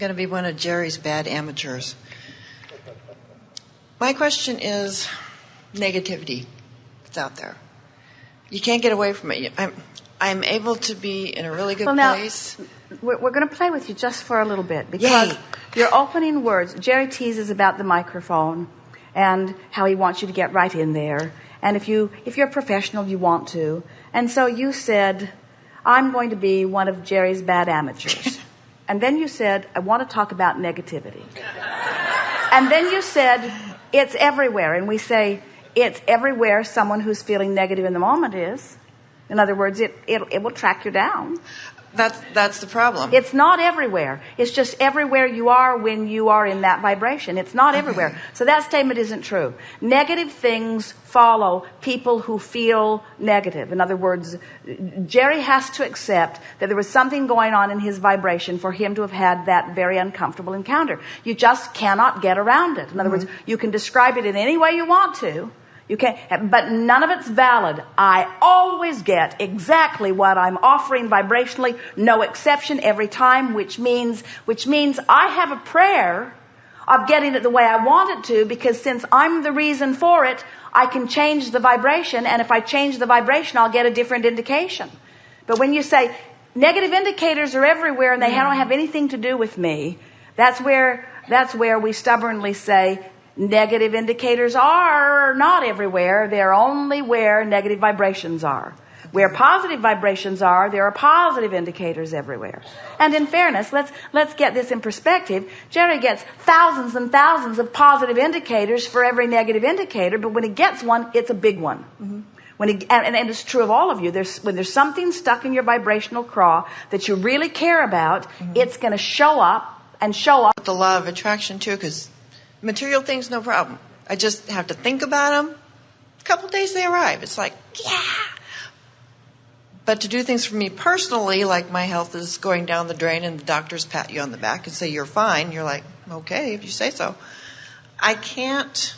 going to be one of Jerry's bad amateurs. My question is negativity. It's out there. You can't get away from it. I'm able to be in a really good place. We're going to play with you just for a little bit because your opening words, Jerry teases about the microphone and how he wants you to get right in there. And if you're a professional, you want to. And so you said, I'm going to be one of Jerry's bad amateurs. And then you said, I want to talk about negativity. And then you said, it's everywhere. And we say, it's everywhere someone who's feeling negative in the moment is. In other words, it will track you down. That's the problem. It's not everywhere. It's just everywhere you are when you are in that vibration. It's not everywhere. So that statement isn't true. Negative things follow people who feel negative. In other words, Jerry has to accept that there was something going on in his vibration for him to have had that very uncomfortable encounter. You just cannot get around it. In other words, you can describe it in any way you want to. You can't, but none of it's valid. I always get exactly what I'm offering vibrationally, no exception every time, which means I have a prayer of getting it the way I want it to, because since I'm the reason for it, I can change the vibration, and if I change the vibration, I'll get a different indication. But when you say negative indicators are everywhere and they don't have anything to do with me, that's where we stubbornly say, negative indicators are not everywhere. They're only where negative vibrations are. Where positive vibrations are, there are positive indicators everywhere. And in fairness, let's get this in perspective. Jerry gets thousands and thousands of positive indicators for every negative indicator, but when he gets one, it's a big one. And it's true of all of you. When there's something stuck in your vibrational craw that you really care about, it's going to show up and show up. The law of attraction too, because material things, no problem. I just have to think about them. A couple of days they arrive. It's like, yeah. But to do things for me personally, like my health is going down the drain and the doctors pat you on the back and say you're fine, you're like, okay, if you say so. I can't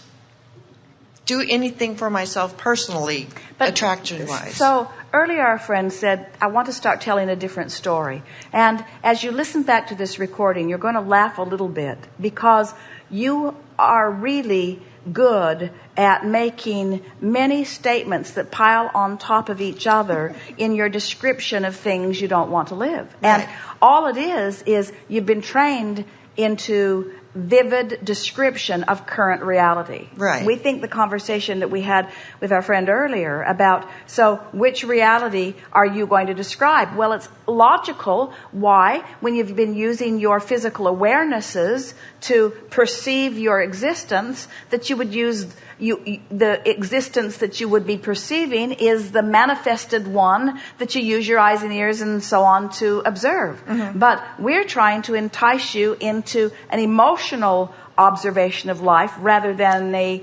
do anything for myself personally, attraction-wise. So earlier our friend said, I want to start telling a different story. And as you listen back to this recording, you're going to laugh a little bit because you are really good at making many statements that pile on top of each other in your description of things you don't want to live. Right. And all it is you've been trained into vivid description of current reality. Right. We think the conversation that we had with our friend earlier about, so which reality are you going to describe? Well, it's logical. Why? When you've been using your physical awarenesses to perceive your existence, that you would use the existence that you would be perceiving is the manifested one that you use your eyes and ears and so on to observe. But we're trying to entice you into an emotional observation of life rather than a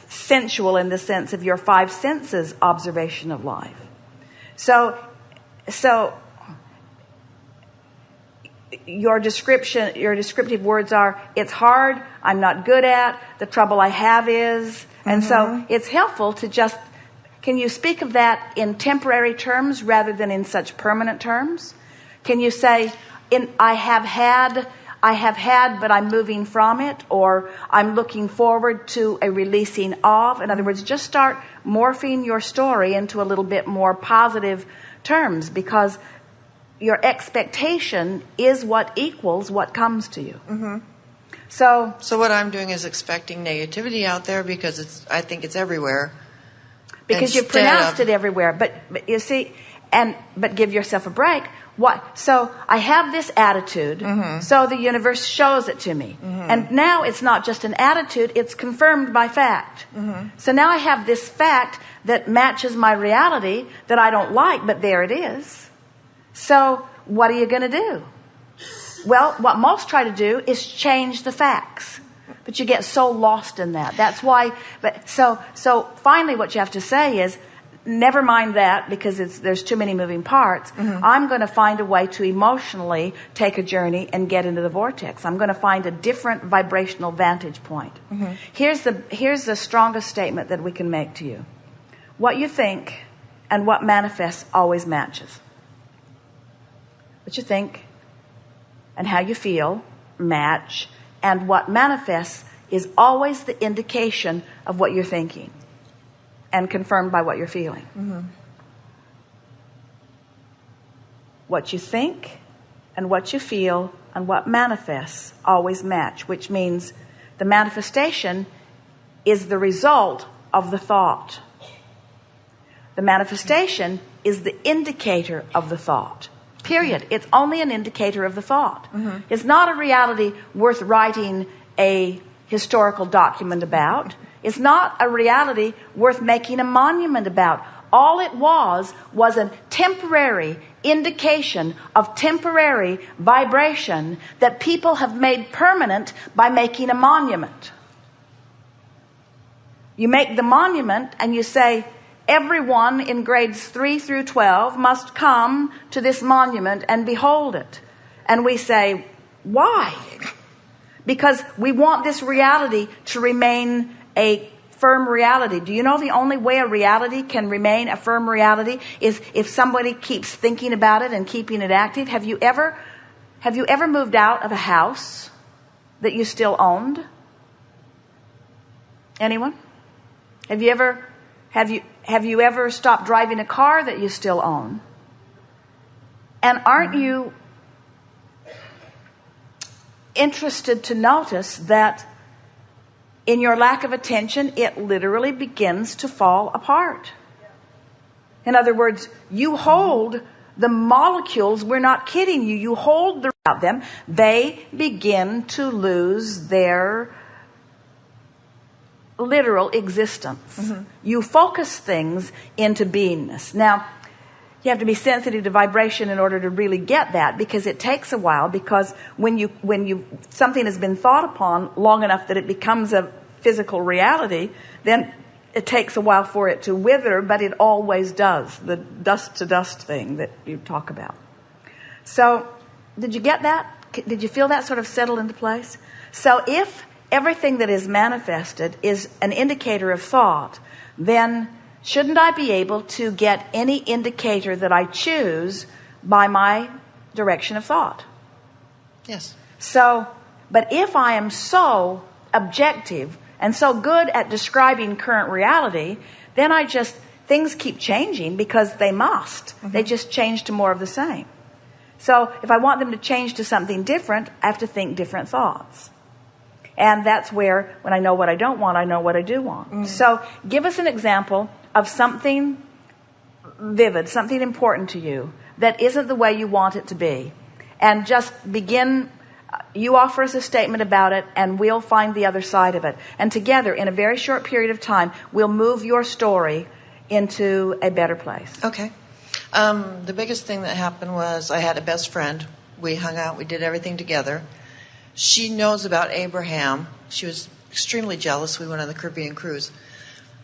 sensual, in the sense of your five senses, observation of life. So your descriptive words are, it's hard, I'm not good at, the trouble I have is, and so it's helpful to just, can you speak of that in temporary terms rather than in such permanent terms? Can you say, I have had, but I'm moving from it, or I'm looking forward to a releasing of? In other words, just start morphing your story into a little bit more positive terms, because your expectation is what equals what comes to you. So what I'm doing is expecting negativity out there because I think it's everywhere. Because you've pronounced it everywhere. But you see, but give yourself a break. What? So I have this attitude, so the universe shows it to me. And now it's not just an attitude, it's confirmed by fact. So now I have this fact that matches my reality that I don't like, but there it is. So what are you going to do? Well, what most try to do is change the facts. But you get so lost in that. That's why. But so finally what you have to say is, never mind that, because there's too many moving parts. I'm going to find a way to emotionally take a journey and get into the vortex. I'm going to find a different vibrational vantage point. Here's the strongest statement that we can make to you. What you think and what manifests always matches. what you think and how you feel match, and what manifests is always the indication of what you're thinking and confirmed by what you're feeling. Mm-hmm. What you think and what you feel and what manifests always match, which means the manifestation is the result of the thought. The manifestation is the indicator of the thought. Period. It's only an indicator of the thought. Mm-hmm. It's not a reality worth writing a historical document about. It's not a reality worth making a monument about. All it was a temporary indication of temporary vibration that people have made permanent by making a monument. You make the monument and you say, everyone in grades 3 through 12 must come to this monument and behold it. And we say, why? Because we want this reality to remain a firm reality. Do you know the only way a reality can remain a firm reality is if somebody keeps thinking about it and keeping it active? Have you ever moved out of a house that you still owned? Anyone? Have you ever stopped driving a car that you still own? And aren't you interested to notice that in your lack of attention, it literally begins to fall apart? In other words, you hold the molecules, we're not kidding you, you hold them, they begin to lose their literal existence. Mm-hmm. You focus things into beingness. Now, you have to be sensitive to vibration in order to really get that, because it takes a while, because when something has been thought upon long enough that it becomes a physical reality, then it takes a while for it to wither, but it always does. The dust to dust thing that you talk about. So, did you get that? Did you feel that sort of settle into place? So if everything that is manifested is an indicator of thought, then shouldn't I be able to get any indicator that I choose by my direction of thought? Yes. So, but if I am so objective and so good at describing current reality, then things keep changing because they must. Mm-hmm. They just change to more of the same. So if I want them to change to something different, I have to think different thoughts. And that's where, when I know what I don't want, I know what I do want. Mm. So give us an example of something vivid, something important to you that isn't the way you want it to be. And just begin, you offer us a statement about it, and we'll find the other side of it. And together, in a very short period of time, we'll move your story into a better place. Okay. The biggest thing that happened was I had a best friend. We hung out. We did everything together. She knows about Abraham. She was extremely jealous. We went on the Caribbean cruise.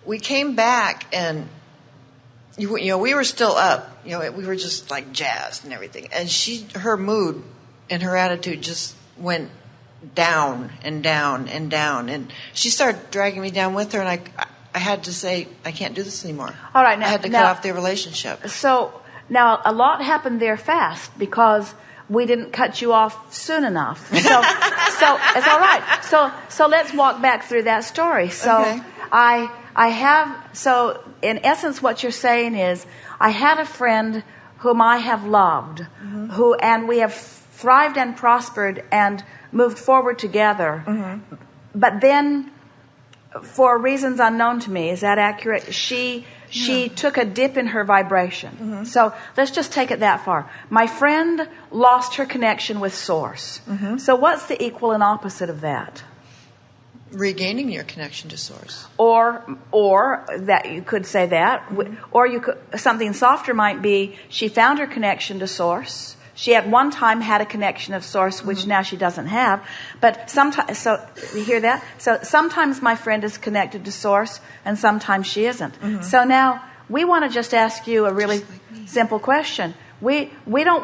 We came back, and we were still up. We were just like jazzed and everything. And her mood and her attitude just went down and down and down. And she started dragging me down with her, and I had to say, I can't do this anymore. All right, now, I had to cut off the relationship. So now a lot happened there fast because we didn't cut you off soon enough. So it's all right. So let's walk back through that story. So okay. So in essence what you're saying is, I had a friend whom I have loved, mm-hmm. and we have thrived and prospered and moved forward together. Mm-hmm. But then, for reasons unknown to me, is that accurate? She took a dip in her vibration. Mm-hmm. So let's just take it that far. My friend lost her connection with Source. Mm-hmm. So what's the equal and opposite of that? Regaining your connection to Source. Or that you could say that. Mm-hmm. Or something softer might be, she found her connection to Source. She at one time had a connection of Source, which mm-hmm. now she doesn't have. But sometimes, so you hear that? So sometimes my friend is connected to Source, and sometimes she isn't. Mm-hmm. So now we want to just ask you a really simple question. We're not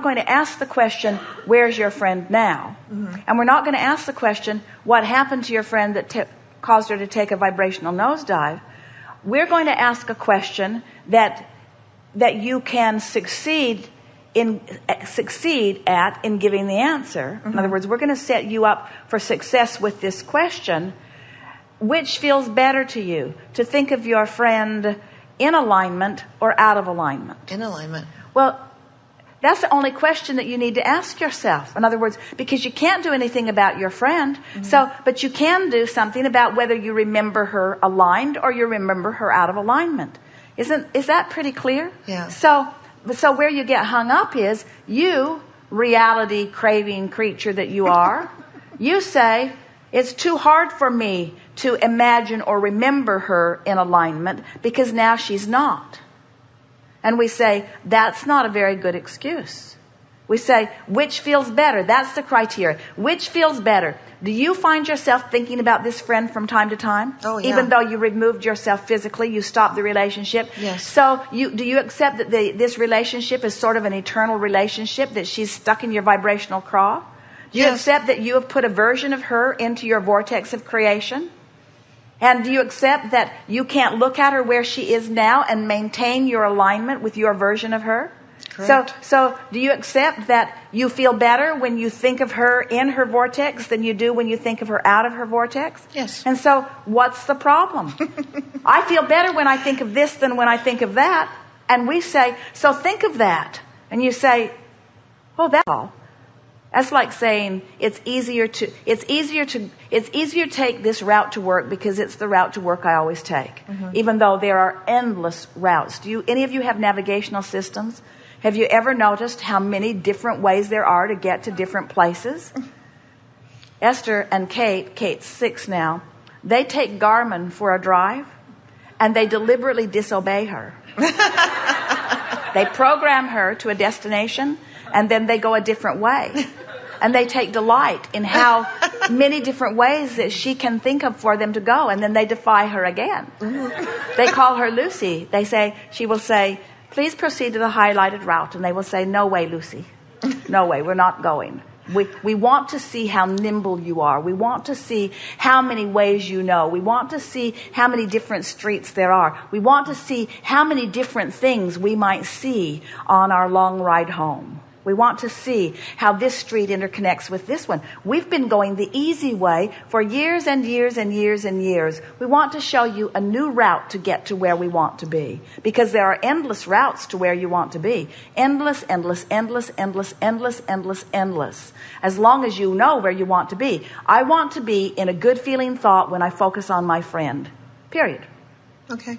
going to ask the question, where's your friend now? Mm-hmm. And we're not going to ask the question, what happened to your friend that caused her to take a vibrational nosedive? We're going to ask a question that you can succeed succeed at in giving the answer. In other words, we're going to set you up for success with this question. Which feels better to you? To think of your friend in alignment or out of alignment? In alignment. Well, that's the only question that you need to ask yourself. In other words, because you can't do anything about your friend, but you can do something about whether you remember her aligned or you remember her out of alignment. Is that pretty clear? Yeah. So where you get hung up is, you, reality craving creature that you are, you say, it's too hard for me to imagine or remember her in alignment because now she's not. And we say, that's not a very good excuse. We say, which feels better? That's the criteria. Which feels better? Do you find yourself thinking about this friend from time to time? Oh, yeah. Even though you removed yourself physically, you stopped the relationship? Yes. So do you accept that this relationship is sort of an eternal relationship, that she's stuck in your vibrational craw? Do you accept that you have put a version of her into your vortex of creation? And do you accept that you can't look at her where she is now and maintain your alignment with your version of her? Correct. So do you accept that you feel better when you think of her in her vortex than you do when you think of her out of her vortex? Yes. And so what's the problem? I feel better when I think of this than when I think of that. And we say, so think of that. And you say, oh, that's all. That's like saying it's easier to take this route to work because it's the route to work I always take. Even though there are endless routes. Any of you have navigational systems? Have you ever noticed how many different ways there are to get to different places? Esther and Kate's 6 now, they take Garmin for a drive and they deliberately disobey her. They program her to a destination and then they go a different way. And they take delight in how many different ways that she can think of for them to go. And then they defy her again. They call her Lucy. She will say, please proceed to the highlighted route. And they will say, no way, Lucy. No way, we're not going. We want to see how nimble you are. We want to see how many ways you know. We want to see how many different streets there are. We want to see how many different things we might see on our long ride home. We want to see how this street interconnects with this one. We've been going the easy way for years and years and years and years. We want to show you a new route to get to where we want to be. Because there are endless routes to where you want to be. Endless, endless, endless, endless, endless, endless, endless. As long as you know where you want to be. I want to be in a good feeling thought when I focus on my friend. Period. Okay.